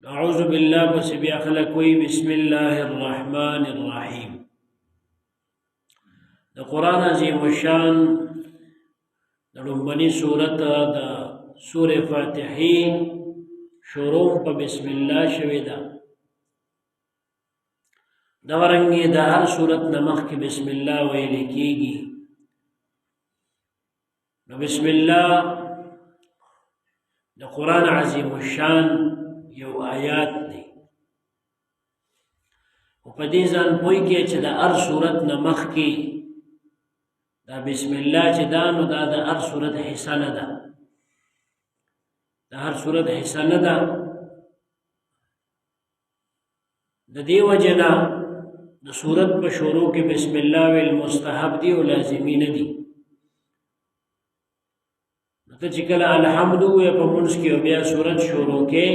اعوذ باللہ بس بیا خلق کوئی بسم اللہ الرحمن الرحیم دا قرآن عظیم الشان دا رنبنی صورت دا سور فاتحی شروع پا بسم اللہ شویدہ دا ورنگی دا ہر صورت نمخ کی بسم اللہ ویلی کی گی بسم اللہ دا قرآن عظیم الشان یو آیات دی و پا دیزان پوئی که چه دا ار صورت نمخ کی دا بسم اللہ چه دانو دا ار صورت حسن دا دا هر صورت حسن دا دا دیو جنا دا صورت پا شروع کی بسم اللہ والمستحب دی و لازمین دی تا چکل الحمدو یا پا منس کی و بیا صورت شروع کے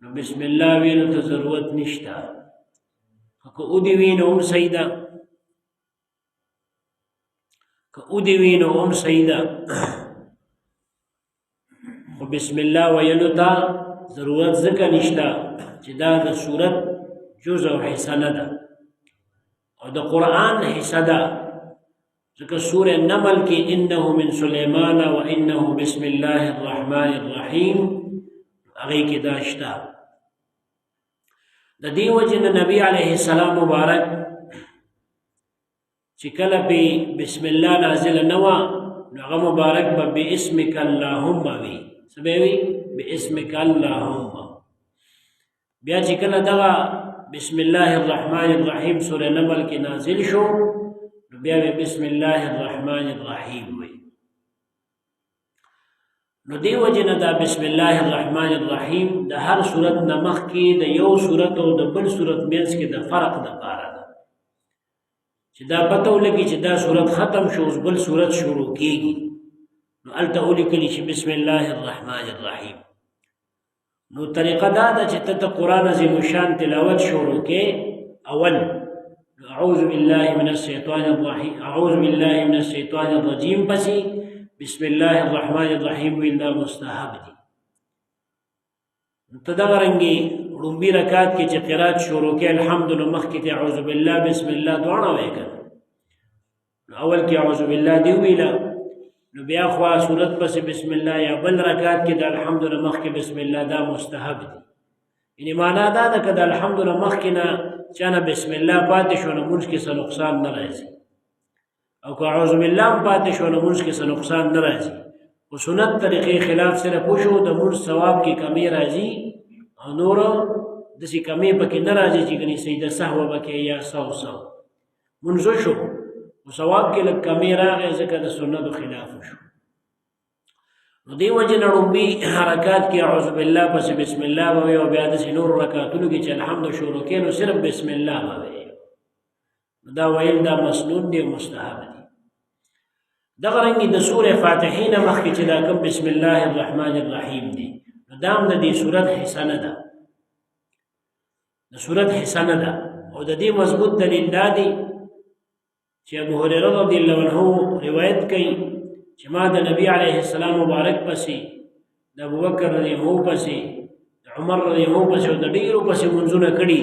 بسم اللہ وینو تا ضرورت نشتا که او دی وینو ام سیدہ خو بسم اللہ وینو تا ضرورت ذکر نشتا چی دا صورت جز و حصہ ندا او دا قرآن حصہ دا ذکر سور نمل کی انہو من سلیمان و انہو بسم اللہ الرحمن الرحیم اغی کی داشتا دا دیو جن نبی علیہ السلام مبارک چکل پی بسم اللہ نازل نوا نغا مبارک با بی اسمک اللہم وی سبیوی بی اسمک اللہم بیا چکل دغا بسم اللہ الرحمن الرحیم سور نمل کی نازل شو بیا بی بسم اللہ الرحمن الرحیم وی نو دیو جن دا بسم اللہ الرحمن الرحیم دا ہر صورت نمخ کی دا یو صورت و دا بل صورت مینس کی دا فرق دا پارا دا چی دا پتو لگی چی دا صورت ختم شوز بل صورت شروع کی گی نو علتا اولی کلی چی بسم اللہ الرحمن الرحیم نو طریقہ دا دا چی تا قرآن عظیم الشان تلاوت شروع کے اول اعوذ باللہ من الشیطان الرجیم پسی بسم اللہ الرحمن الرحیم ویلدہ مستحب دی تدغرنگی رنبی رکات کی چی قرات شروع کے الحمدللہ مخ کی تی اعوذ باللہ بسم اللہ دوانا ویکن اول کی اعوذ باللہ دیو ویلا نو بیا خواہ صورت پس بسم اللہ یا بل رکات کی دا الحمدللہ مخ کی بسم اللہ دا مستحب دی یعنی معنی دا دا کہ دا الحمدللہ مخ کی نا چانا بسم اللہ پاتشو نا منش کی سا نقصان نرائزی او که اعوذ باللہ پاتش و نمونس کی سا نقصان نرازی و سنت طریقی خلاف سر پوشو دا مونس ثواب کی کمی رازی او نور دسی کمی پکی نرازی چی کنی سیدہ سحو بکی یا سو منزو شو و ثواب کی لگ کمی راغی ذکر دا سنت خلاف شو و دی وجه نرنبی حرکات کی اعوذ باللہ پس بسم اللہ باوی و بیادسی نور رکاتلو کی چی الحمد شروع کینو صرف بسم اللہ باوی دا ویل دا مسنون دی و مستحب دی دغرنگی دا سور فاتحین مخی چی دا کم بسم اللہ الرحمن الرحیم دی دام دا دی سورت حسن دا او دا دی مضبوط دلیل دا دی چی ابو حریر رضی اللہ عنہ روایت کئی چی ما دا نبی علیہ السلام مبارک پسی دا ابو بکر رضی اللہ پسی دا عمر رضی اللہ پسی و دا دیرو پسی منزون کڑی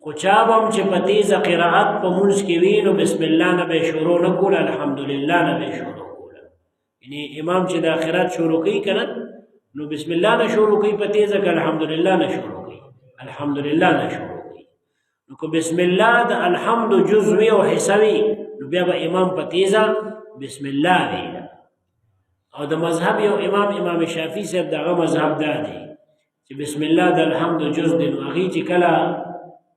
خو چابم چه پتیز قراءت پا منس کی وینو بسم اللہ نبی شروع نکولا الحمدللہ نبی شروع کولا یعنی امام چه دا قراءت شروع کی کنن نو بسم اللہ نشروع کی پتیز که الحمدللہ نشروع کی الحمدللہ نشروع کی نو که بسم اللہ دا الحمد جزوی و حسوی نو بیا با امام پتیزا بسم اللہ ویلا او دا مذہب یو امام شافی صاحب دا غا مذہب دا دی چه بسم اللہ دا الحمد جز دی نو اغی چه کلا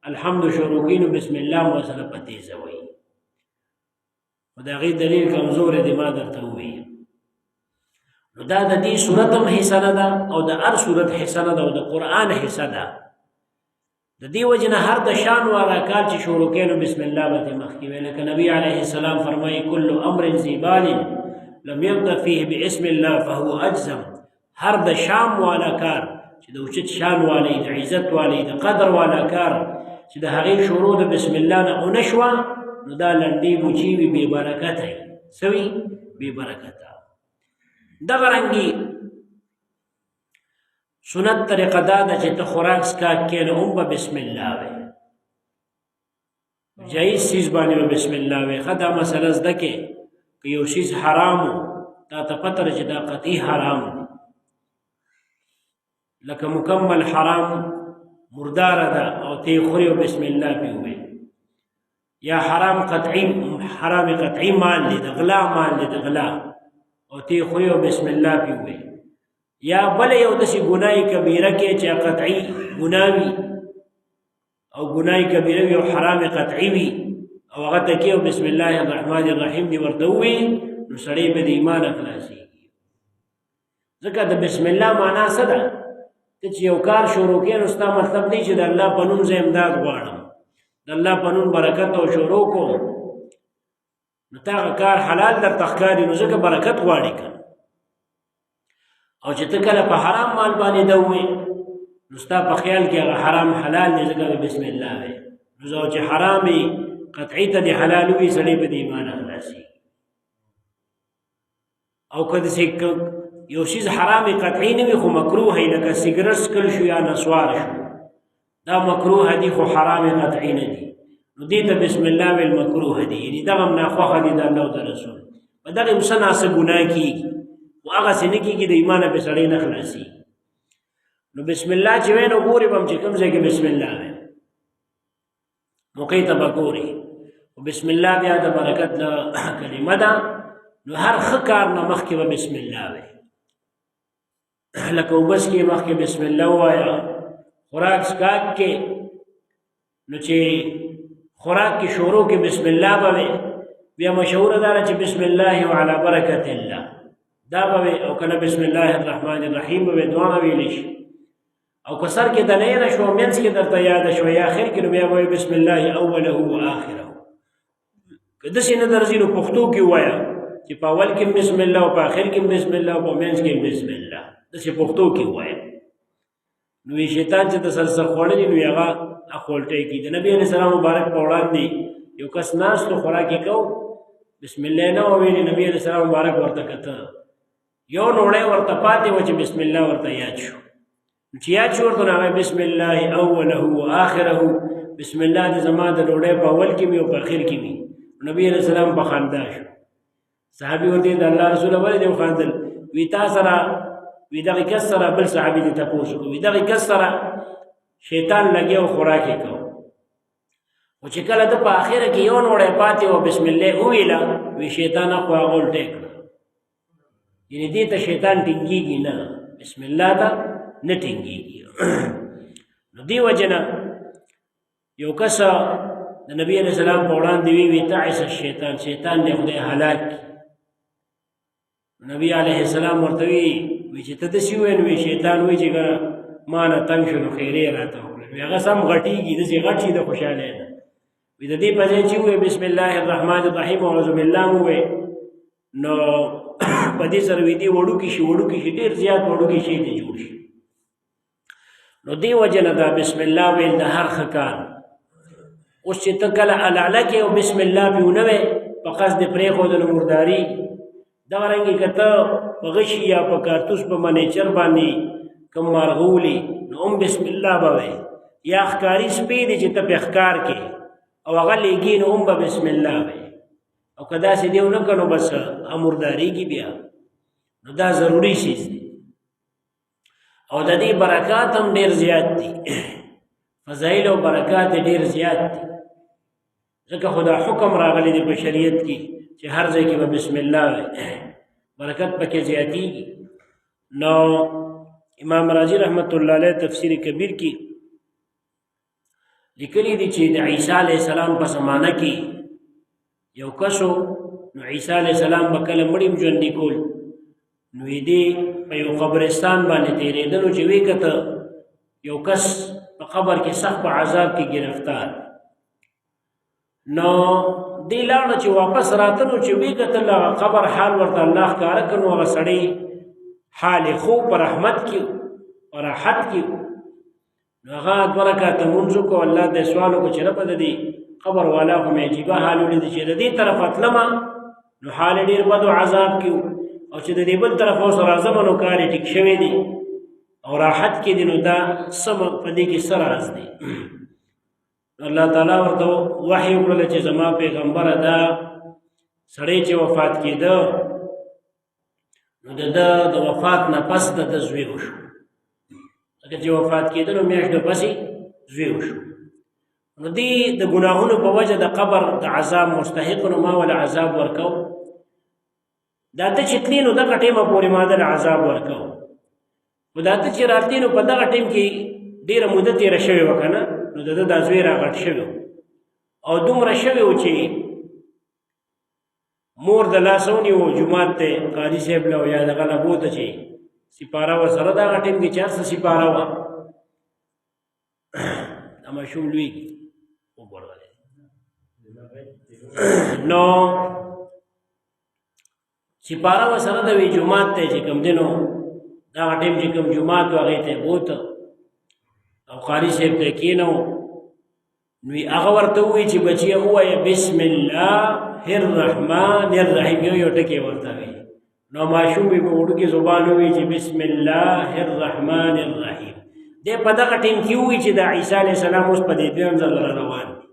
الحمد شروعین بسم اللہ موصل پتیز ہوئی خدا غیر دلیل کمزور دی ما در تووی دا دی صورتم حسن دا او دا ار صورت حسن دا او دا قرآن حسن دا دی وجنہ ہر دا شان والا کار چی شروعین بسم اللہ باتی مخیوے لیکن نبی علیہ السلام فرمائی کل امر زیبال لم یبدا فیہ باسم اللہ فہو اجزم ہر دا شام والا کار چی دا اچت شان والی دا عزت والی دا قدر والا کار چې د هغې شروع د بسم الله نه ونه شوه نو دا لنډې بوچې وي بې برکته وي څه وي بې برکته دغه رنګې سنت طریقه دا ده چې ته خوراک سکاک کې نو هم به بسم الله وې جایز چیز باندې به بسم الله وې ښه دا مسله زده کې که یو شیز حرامو تا ته پته ده چې دا قطعي حرام دی لکه مکمل حرام مرداره ده او ته خوري او بسم الله پې ووې یا حرام قطعي مال دی د غلا مال دی د غلا او ته خوري او بسم الله پې ووې یا بل یو داسې ګناه کبیره کې چې قطعي ګناه وي او ګناه کبیره وي او حرام قطعي وي او هغه ته کې او بسم الله الرحمن الرحیم دی ورته ووې نو سړی به د ایمان خلاصېږي ځکه د بسم الله معنا څه ده ته چې یو کار شروع کړې نو ستا مطلب دی چې د الله په نوم زه امداد غواړم د الله په نوم برکت او شروع کوم نو تا هغه کار حلال درته ښکاري نو ځکه برکت غواړي که او چې ته کله په حرام مال باندې ده ووې نو ستا په خیال کې هغه حرام حلال دی ځکه به بسم الله وې نو چې حرام قطعي ته د حلال وي سړی به د ایمان خلاصېږي او که داسې یو شیز حرام قطعي نه وي خو مکروه یې لکه سګرټ څکل شو یا نسوار شو دا مکروه دي خو حرام قطعي نه دي نو دې ته بسم الله ویل مکروه دي یعنې دغه هم ناخوښه دي د الله د رسول په دغه هم څه ناڅه ګناه کېږي خو هغسې نه کېږي د ایمانه پې سړی نه خلاصېږي نو بسم الله چې وی نو ګورې به هم چې کوم ځای کې بسم الله وی موقع ته به ګورې خو بسم الله بیا د برکت کلمه ده نو هر ښه کار نه مخکې به بسم الله وی لکه اوبس کې مخکې بسم الله ووایه خوراک څښاک کې نو چې خوراک کې شروع کې بسم الله به وی بیا مشهوره دا ده چې بسم الله وعلى برکت الله دا به وی او کنه بسم الله الرحمن الرحیم به دعا ویلی شي او که سر کې دنه نه شو منځ کې درته یاد شو یا اخر کې نو بیا به بسم الله اوله واخره که داسې نه درځي نو پښتو کې ووایه چې په اول کې بسم الله او په اخر کې بسم الله او په منځ کې بسم الله داسې پښتو کې ووایه نو شیطان چې د سر خوړلي نو هغه اخولټی کي د نبی علیه السلام مبارک په وړاندې یو کس ناستو خوراک یې کو بسم الله نه وویلې نبی علیه السلام مبارک ورته کته یو نوړی ورته پاتې و چې بسم الله ورته یاد شو چې یاد شو ورته نو بسم الله اوله واخره بسم الله د زما د ډوډۍ په اول کې وي او په اخر کې وي نبی علیه السلام په خندا شو صحابي ورته د الله رسول ولې دې وخاندل وی تا سره وی دغه کس سره بل صحابي دې تپوس وی دغه کس سره شیطان لګیو خوراک یې کو او چې کله د په اخره کې یو نوړی پاتې و بسم الله وویله وی شیطان خو هغه الټی کړه یعنې دې ته شیطان ټینګېږي نه بسم الله ته نه ټینګېږي نو دې وجه نه یو کس د نبی علیه السلام په وړاندې وی تعس الشیطان شیطان دې خدای هلاک نبی علیه السلام ورته وی چې ته داسې ووایې نو شیطان وایي چې ما نه تنګ شو نو خیرې راته وکړه هغه سم غټېږي داسې غټ شي د خوشحالۍ نه وي د دې په ځای چې ووایې بسم الله الرحمن الرحیم اعوذ بالله ووایې نو په دې سره وي دې وړوکي شي ډېر زیات وړوکي شي دې جوړ شي نو دې وجه نه دا بسم الله ویل د هر ښه کار اوس چې ته کله الاله کې او بسم الله پې ونه وې په قصد پرېښودلو مرداري دغه رنګې که ته په غشي یا په کارتوس په منیچر باندې کوم مارغولي نو هم بسم الله به وې یا ښکاري سپی دی چې ته پې ښکار کې او هغه لیږي نو هم به بسم الله وې او که داسې دی ونه کړو بس مردارېږي بیا نو دا ضروري شیز دی او د دې برکات هم ډېر زیات دي فضایل او برکات ډېر زیات دي ځکه خو دا حکم راغلی دی په شریعت کې چې هر ځای کې به بسم الله وي برکت پکې زیاتېږي نو امام رازي رحمت الله علیه تفسیر کبیر کې لیکلي دي چې د عیسی علیه السلام په زمانه کې یو کسو نو عیسی علیه السلام به کله مړي هم ژوندي کول نو یې دې په یو قبرستان باندې تېرېدلو چې ویې کته یو کس په قبر کې سخت په عذاب کې گرفتار نو دې لاړه چې واپس راته نو چې ویې کتل هغه قبر حال ورته الله ښکاره کړ نو هغه سړی حال یې خو په رحمت کې په راحت کې نو هغه دوه رکعته لمونځ وکړو الله ته یې سوال وکړو چې ربه د دې قبر والا خو مې عجیبه حال ولید چې د دې طرفه تلمه نو حال یې ډېر بد و عذاب کې او چې د دې بل طرف اوس راځم نو کار یې ټیک شوی دی او راحت کې دي، نو دا سم په دې کې څه راز دی؟ الله تعالی ورته وحی وکړل چې زما پیغمبره دا سړی چې وفات کېده نو د وفات نه پس د زوی وشو. لکه چې وفات کېده نو میاشت پسې زوی وشو. نو دې د ګناهونو په وجه د قبر د عذاب مستحق نو ما ولا عذاب ورکو. دا ته چې تلې نو دغه ټیمه پورې ما د عذاب ورکو. خو دا ته چې راتلې نو په دغه ټیم کې ډېره موده تېره شوې وه که نه، نو د ده دا زوی راغټ شوی او دومره شوی و چې مور د لاسه ونیو جومات ته قاضي صاحب له یا دغه له بوته چې سپاره وه سره دغه ټیم کې چې هر څه سپاره وه دا ماشوم لویږي وګورغلی نو سپاره وه سره د وی جومات ته چې کوم دی نو دغه ټیم چې کوم جومات و هغې ته بوته او قاضي صاحب ته کېنو نو هغه ورته ووایي چې بچیه ووایه بسم الله الرحمن الرحیم یو ټکی ورته وایي. نو ماشوم یې په وړوکې زبان ووایي چې بسم الله الرحمن الرحیم. دی په دغه ټیم کې ووایي چې د عیسی علیه السلام اوس په دې دویم ځل روان دي.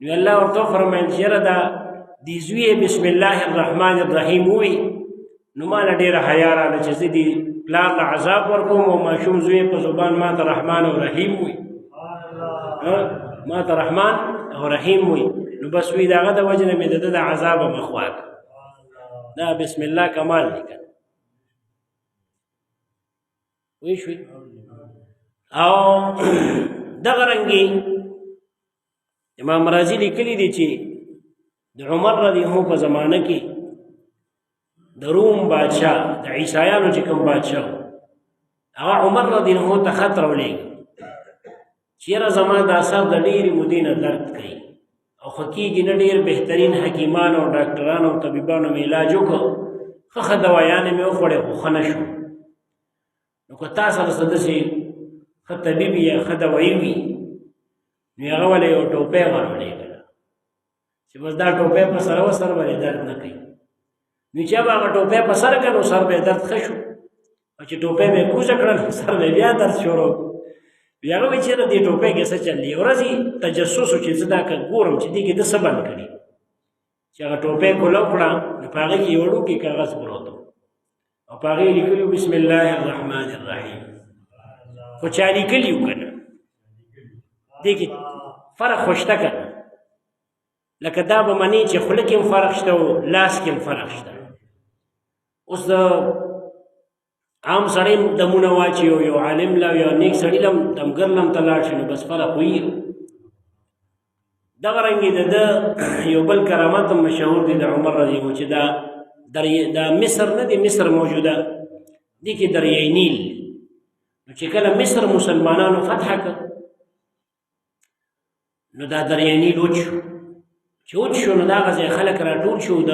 نو الله ورته وفرمیل چې یاره دا دې زوی بسم الله الرحمن الرحیم ووایي نو ما له ډېره حیا راغله چې زه دې پلار له عذاب ورکوم او ماشوم زوی په زبان ما ته رحمان او رحیم ووایي، ما ته رحمان او رحیم ووایي. نو بس وی د هغه د وجې نه مې د ده د عذابه مخوا کړه. دا بسم الله کمال دی که وی شوي. او دغه رنګې امام رازي لیکلي دي چې د عمر رضی الله په زمانه کې د روم بادشاه د عیسایانو چې کوم بادشاه هغه عمر رضی الله ته خط راولېږه چې یاره زما دا سر د ډېرې مودې نه درد کوي او ښه کېږي نه، ډېر بهترین حکیمانو او ډاکټرانو او طبیبانو مې علاج وکړ، ښه دوايانې مې وخوړې خو ښه نه شو. نو که تا سره څه داسې ښه طبیب یا ښه دوایي وي نو هغه ولې یو ټوپۍ ورولېږله چې بس دا ټوپۍ په سره وه سر باندې درد نه کوي. نو چې به هغه ټوپۍ په سر کړه نو سر به یې درد ښه شو، او چې ټوپۍ به یې کوزه کړه نو سر به یې بیا درد شروع کړو. بیا هغه وایي چېرې دې ټوپۍ کې څه چل دی. یو ورځ یې تجسس و چې زه دا که ګورم چې دې کې ده څه بند کړي، چې هغه ټوپۍ کولاو کړه نو په هغې کې یو وړوکی کاغذ پروت و او په هغې یې لیکلي بسم الله الرحمن الرحیم. خو چا لیکلي و که نه، دې کې فرق خو شته که نه، لکه دا به منې چې خوله کې هم فرق شته او لاس کې هم فرق شته. اوس د عام سړی دمونه واچي او یو عالم له یو نیک سړي له دمګر له هم ته لاړ شي نو بس فرق وي. دغه رنګې د ده یو بل کرامات هم مشهور دی د عمر رضی الله چې دا مصر نه دی، مصر موجوده دې کې دریای نیل. نو چې کله مصر مسلمانانو فتح کړ نو دا دریای نیل وچ شو. چې وچ شو نو دغه ځای خلک راټول شو. د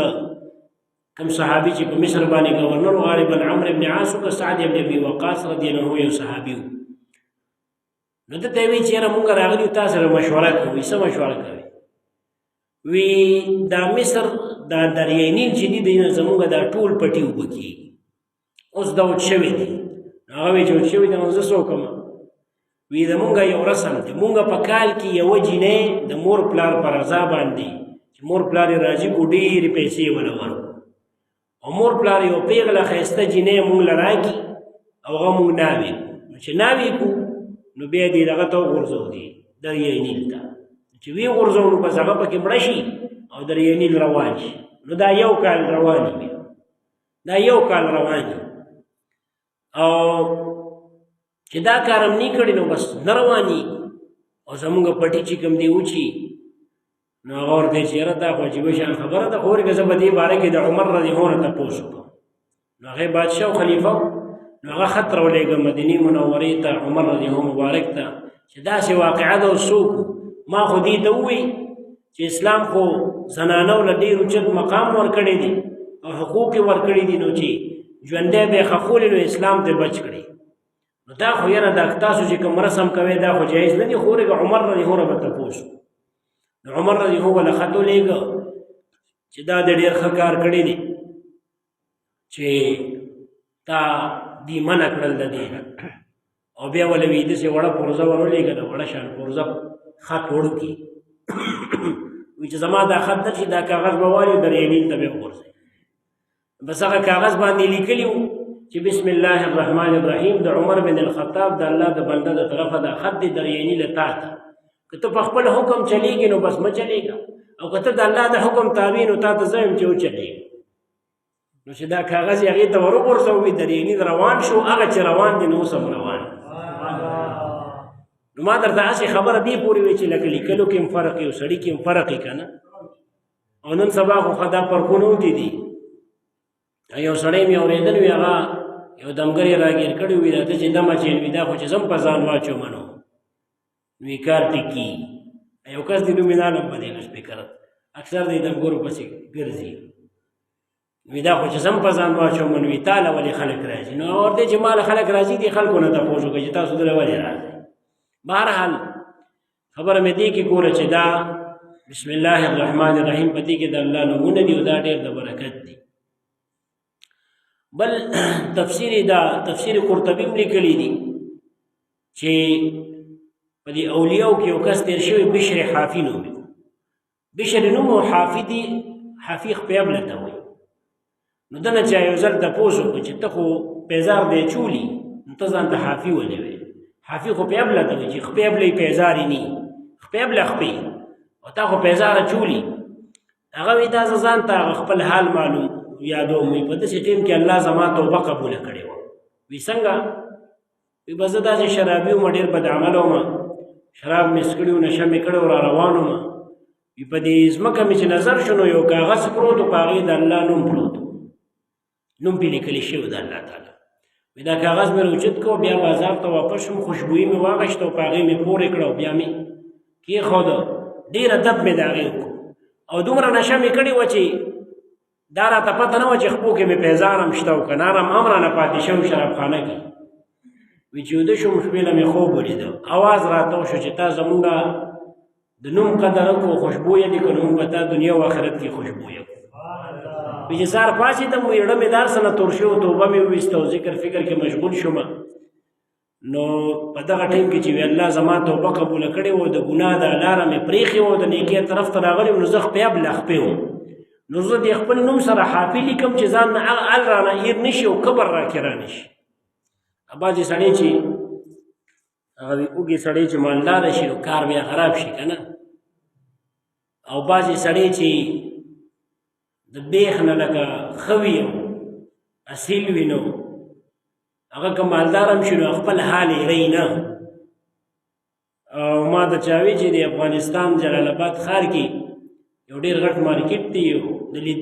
کم صحابي چې په مصر باندې گورنر غالبا عمرو بن عاص او سعد بن ابي وقاص رضی الله عنه یو صحابي و. نو ته وی چې را مونږ راغلی تاسو سره مشوره کوي. څه مشوره کوي؟ وی دا مصر دا دریای نیل چې دی دینه زمونږ دا ټول پټي اوبه کېږي. اوس دا وچ شوی دی. هغه وی چې وچ شوی دی نو زه څه وکړم؟ وی زمونږ یو رسم دی، مونږ په کال کې یوه جینۍ د مور پلار په رضا باندې چې مور پلار یې راضي کړو ډېرې پیسې وله ورکړو او مور پلار یو پیغله ښایسته جینۍ مونږ له راکړي او هغه مونږ ناوې کړو. چې ناوې کړو نو بیا دې دغه ته وغورځوو دي دریای نیل ته. چې ویې غورځوو نو بس هغه پکې مړه شي او دریای نیل روان شي. نو دا یو کال رواني بیا دا یو کال رواني او چې دا کار هم نه کړي نو بس نه رواني او زمونږ پټي چې کوم دی وچي نو هغه ورته چې یاره دا خو عجیبه شان خبره ده. خو ورکه زه په دې باره کې د عمر رضی الله عنه تپوس وکړم. نو هغې بادشاه او خلیفه نو هغه خط راولېږه مدینې منورې ته عمر رضی الله مبارک ته چې داسې واقعه ده او څوک ما خو دې ته ووایي چې اسلام خو زنانو له ډېر اوچت مقام ورکړی دی او حقوق یې ورکړي دي، نو چې ژوندی به یې ښخولي نو اسلام ته بچ کړي. نو دا خو یاره دا تاسو چې کوم رسم کوئ دا خو جایز نه دي. خو ورکه عمر رضی الله عنه به تپوس نو عمر رضی الله عنه خط ولیږه چې دا د ډېر ښه کار کړی دی چې تا دې منع کړل د دې او بیا ولې وي داسې وړه پرزه ورولېږه د وړه شان پرزه خط وړوکي وایي چې زما دا خط درشي دا کاغذ به والي دریانین ته به یې وغورځوي بس هغه کاغذ باندې لیکلي وو چې بسم الله الرحمن الرحیم د عمر بن الخطاب د الله د بنده د طرفه دا خط دی دریاني له تا ته که ته په خپل حکم چلیږي نو بس مه چلیږه او که ته د الله د حکم تابع نو تا ته زه یم چې وچلیږي نو چې دا کاغذ یې هغې ته ور وغورځوي دریاني روان شو هغه چې روان دی نو اوس هم روان نو ما درته هسې خبره دې پورې وی چې لکه لیکلو کې هم فرق وي او سړي کې هم فرق وي که نه او نن سبا خو ښه دا فرقونه ودي دي یو سړی مې اورېدل وي هغه یو دمګر یې راګیر کړی وي راته چې دم اچوي وي دا خو چې زه هم په ځان واچوم نو وي کار ټیکي یو کس دې نوم یې نالم په دې سپیکر اکثر دې دمګرو پسې ګرځي وي دا خو چې زه هم په ځان واچوم نو وي تاله ولې خلک راځي نو ورته چې ماله خلک راځي دې خلکو نه تپوس وکړي چې تاسو دله ولې راځئ بهرحال خبره مې دې کې کوله چې دا بسم الله الرحمن الرحیم په دې کې د الله نومونه دي او دا ډېر د برکت دي بل تفسیر قرطبی هم لیکلی دي چې په دې اولیاو کې یو کس تېر شوی بشر حافي نوم بشر نوم او حافي دي حافي خپیابله ته وایي نو دنه چا یو ځل تپوس وکړو چې ته خو پیزار دی چولي نو ته ځان ته حافي ولې وایي حافي خو پیابله ته وایي چې خپیابله یې پیزارې نه خپیابله خپې او تا خو پیزاره چولي هغه وایي دا زه ځان ته خپل حال معلوم یادوم وي په داسې ټیم کې الله زما توبه قبوله کړې وه وي څنګه وي به زه داسې شرابي وم ډېر بد عمله وم شراب مې څکړي و نشه مې کړی و را روان وم وي په دې ځمکه مې چې نظر شو نو یو کاغذ پروت و په هغې د الله نوم پروت نوم پې لیکلی شوی د الله تعالی وي دا کاغذ مې راوچت کړو بیا بازار ته واپس شوم خوشبويي مې واخیسته او په هغې مې پورې کړه او بیا مې کېښوده ډېر ادب مې د هغې وکړو او دومره نشه مې کړې وه چې دا راته پته نه وه چې خپو کې مې پیزار هم شته او که نارم هم رانه پاتې شوم شرابخانه کې وي چې ویده شوم شپې له مې خوب ولیده اواز راته وشو چې تا زمونږ د نوم قدر وکړو خوشبویه دي که نو موږ به تا دنیا او آخرت کې خوشبویه کړو وي چې سهار پاڅېدم وي زړه مې دار څه نه تور شو توبه مې وویسته او ذکر فکر کې مشغول شوم نو په دغه ټیم کې چې وی الله زما توبه قبوله کړې وه د ګناه د لاره مې پرېښې وه د نیکۍ طرف ته راغلی وم نو زه خپیابله خپې وم نو زه د خپل نوم سره حافي لیکم چې ځان نه ال رانه هیر نه شي او کبر راکې رانه شي بعضې سړی چې هغه اوږې سړی چې مالداره شي نو کار بیا خراب شي که نه او بعضې سړی چې د بیخ نه لکه ښه وي او اصیل وي نو هغه که مالدار هم شي نو خپل حال یې رهي نه او ما د چا وی چې د افغانستان جلال آباد ښار کې یو ډېر غټ مارکیټ دی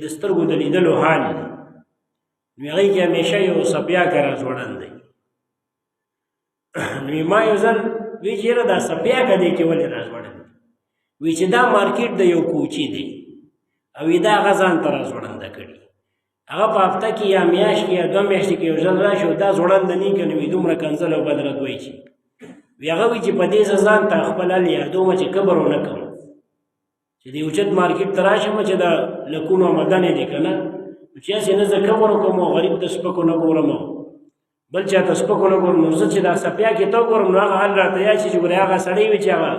د سترګو د لیدلو حال دی نو هغې کې همیشه یو سپیاکه راځوړن دی نو ما یو ځل وی چې یاره دا سپیاکه دی کې ولې راځوړن دی وی چې دا مارکیټ د یو کوچي دی او دا هغه ځان ته راځوړنده کړي هغه په هفته کې یا میاشت کې یا 2 میاشتې کې یو ځل راشي او دا ځوړنده نه که نو وي دومره کنځل او بدرد وایي چې وی هغه وایي چې په دې زه ځان ته خپل حال یادوم چې کبر ونه کړم چې د اوچت مارکیټ ته راشم چې د لکونو آمدنې دی که نه نو چې هسې نه زه کبر وکړم او غریب ته سپکو نه ګورم بل چا ته سپکو نه ګورم نو زه چې دا سپیاکې ته وګورم نو هغه حال راته یاد شي چې ګورې هغه سړی وي چې هغه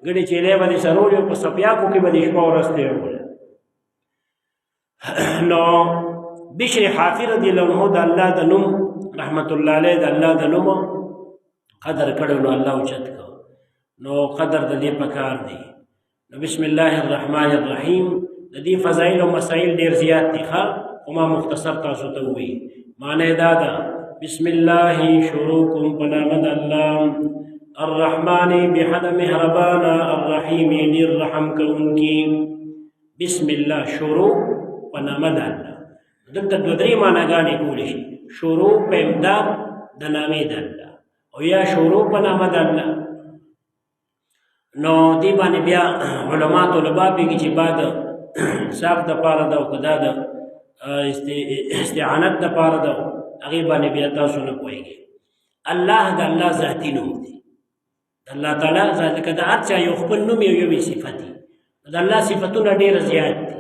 ګډې چیلې به دې سرولې او په سپیاکو کې به دې شپه ورځ تېروله نو بشر حافي رضی الله عنه د الله د نوم رحمت الله علیه د الله د نوم قدر کړی نو الله اوچت کړ نو قدر د دې پکار دی نو بسم الله الرحمن الرحیم د دې فضایل او مسائل ډېر زیات دي ښه خو ما مختصر تاسو ته ووایي معنی دا ده بسم الله شروع کوم په نامه د الله الرحمن بحد مهربانه الرحیم ډېر رحم کوونکي بسم الله شروع په نامه د الله دلته 2-3 معناګانې کولی شي شروع په امداد د نامې د الله او یا شروع په نامه د الله نو دی باندې بیا علما طلبا پکې چې بعد صاحب د پاره ده او کدا د استعانت د پاره ده هغه باندې بیا تاسو نه پوهیږئ الله د الله ذاتی نوم دی الله تعالی ذات کدا اچا یو خپل نوم یو صفت دی د الله صفاتونه ډېر زیات دي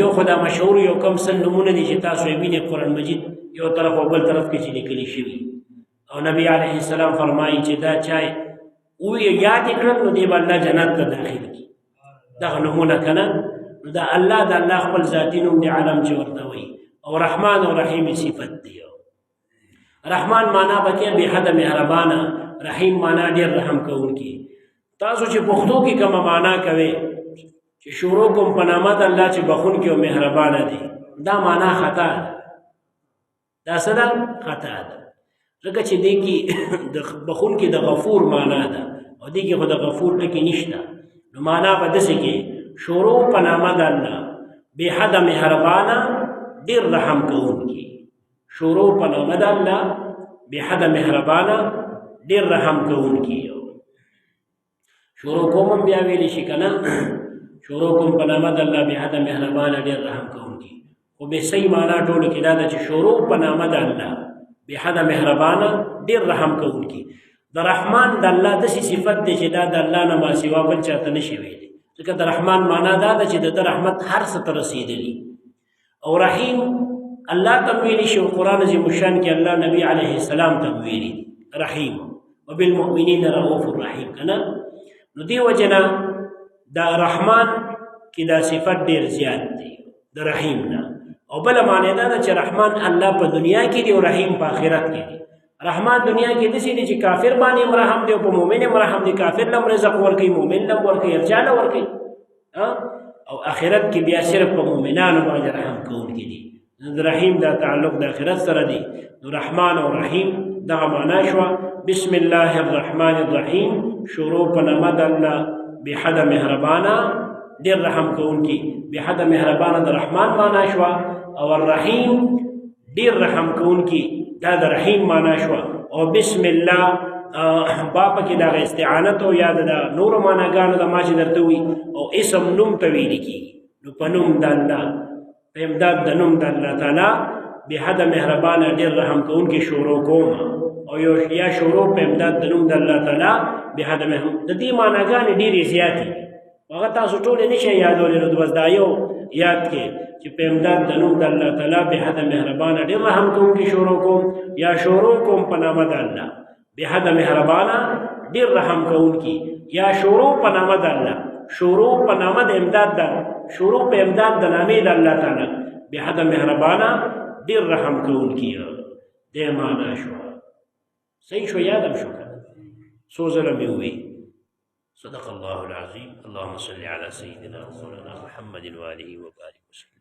یو خدا مشهور یو کم سن نمونه دي چې تاسو یې وینئ قرآن مجید یو طرف او بل طرف کې چې لیکلي شوي او نبی علیه السلام فرمایي چې دا چای او یاد کړل نو دی الله جنت ته داخل کی دغه نمونه کنه دا الله د الله خپل ذاتی نوم دی عالم چې ورته وي او رحمان او رحیم صفت دی رحمان معنا بکې به حد مهربانه رحیم معنا ډیر رحم کوونکی تاسو چې پښتو کې کومه معنا کوي چې شروع کوم په نامه د الله چې بخون کې او مهربانه دی دا معنا خطا ده دا سره خطا ده ځکه چې دی کې د بخون کې د غفور معنا ده او دی کې خو د غفور ټکی نشته نو معنا په دسې کې شروع په نامه د الله به حد مهربانه ډیر رحم کوونکی شروع په نامه د الله به حد مهربانه ډیر رحم کوونکی شروع کوم بیا ویل شي کنه شروع کوم په نامه د الله به حد مهربانه ډیر رحم کوونکی خو به صحیح معنا ټول کې دا چې شروع په نامه د الله به حد مهربانه ډیر رحم کوونکی د رحمان د الله د صفت دی چې دا د الله نه ما سوا بل چاته نشي ویلي ځکه د رحمان معنا دا ده چې د رحمت هر څه ته رسیدلی او رحیم الله ته ویلي شو قرآن عظیم الشان کې الله نبی علیه السلام ته ویلي رحیم وبالمؤمنین رؤوف الرحیم کنه نو دی وجنا دا رحمان کې دا صفت ډیر زیات دی د رحیم نه او بل معنی دا چې رحمان الله په دنیا کې دی او رحیم په آخرت کې دی رحمان دنیا کې دسی دی چې کافر باندې مرحم دی او په مؤمن مرحم دی کافر لم رزق ورکي مؤمن لم ورکي ارجاله ورکي او آخرت کې بیا صرف په مؤمنانو باندې رحم کوونکی دی رحیم دا تعلق د آخرت سره دی نو رحمان او رحیم دغه معنا شو بسم الله الرحمن الرحیم شروع په نامه د الله به حد مهربانه ډیر رحم کوونکی به حد مهربانه د رحمان معنا شو او الرحیم ډیر رحم کوونکی دا د رحیم معنا شو او بسم الله باپ کې دا استعانت او یاد دا نور معناګانو د ماشه درته وي او اسم نوم ته ویل کی نو په نوم د الله په امداد د نوم د الله تعالی به حد مهربانه ډیر رحم کوونکی شروع کوم او یو یا شروع په امداد د نوم د الله تعالی به حد مهربانه د دې معناګانې ډېرې زیاتې هغه تاسو ټول نشئ یادولی نو بس دا یو یاد کې چې په امداد د نوم د الله تعالی به حد مهربانه ډیر رحم کوونکی شروع کوم یا شروع کوم په نامه د الله به حد مهربانه ډیر رحم کوونکی یا شروع په نامه د الله شروع په نامه د امداد د شروع په امداد د نامې د الله تعالی به حد مهربانه ډیر رحم کوونکی دې معنا شو صحیح شو یادم شو څو ځله مې ووی صدق الله العظيم اللهم صل على سيدنا مولانا محمد وآله وبارك وسلم